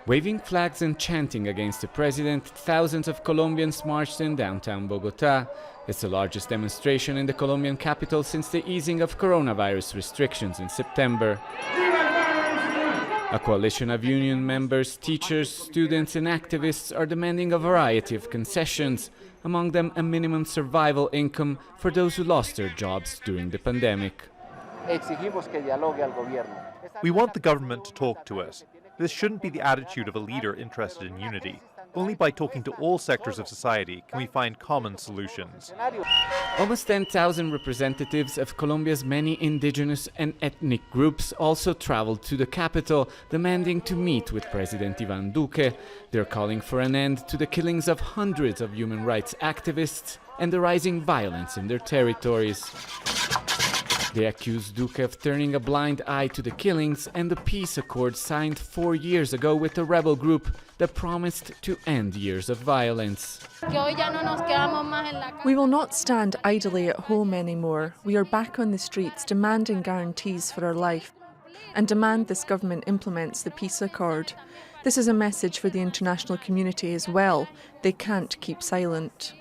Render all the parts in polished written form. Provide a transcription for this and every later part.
Waving flags and chanting against the president, thousands of Colombians marched in downtown Bogota. It's the largest demonstration in the Colombian capital since the easing of coronavirus restrictions in September. A coalition of union members, teachers, students and activists are demanding a variety of concessions, among them a minimum survival income for those who lost their jobs during the pandemic. We want the government to talk to us. This shouldn't be the attitude of a leader interested in unity. Only by talking to all sectors of society can we find common solutions. Almost 10,000 representatives of Colombia's many indigenous and ethnic groups also traveled to the capital, demanding to meet with President Ivan Duque. They're calling for an end to the killings of hundreds of human rights activists and the rising violence in their territories. They accuse Duque of turning a blind eye to the killings and the peace accord signed 4 years ago with the rebel group that promised to end years of violence. We will not stand idly at home anymore. We are back on the streets demanding guarantees for our life and demand this government implements the peace accord. This is a message for the international community as well. They can't keep silent.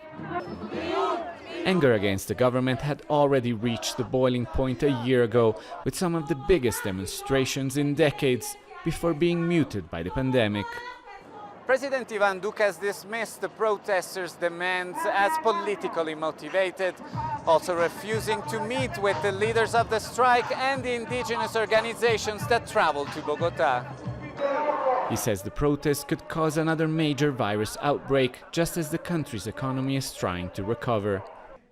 Anger against the government had already reached the boiling point a year ago, with some of the biggest demonstrations in decades, before being muted by the pandemic. President Ivan Duque has dismissed the protesters' demands as politically motivated, also refusing to meet with the leaders of the strike and the indigenous organizations that traveled to Bogota. He says the protests could cause another major virus outbreak, just as the country's economy is trying to recover.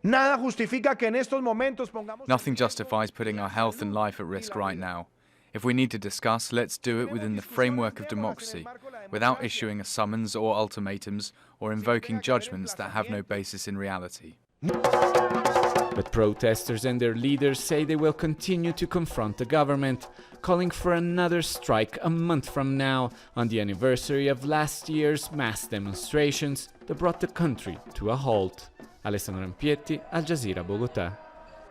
Nothing justifies putting our health and life at risk right now. If we need to discuss, let's do it within the framework of democracy, without issuing a summons or ultimatums or invoking judgments that have no basis in reality. But protesters and their leaders say they will continue to confront the government, calling for another strike a month from now, on the anniversary of last year's mass demonstrations that brought the country to a halt. Alessandro Rampietti, Jazeera, Bogota.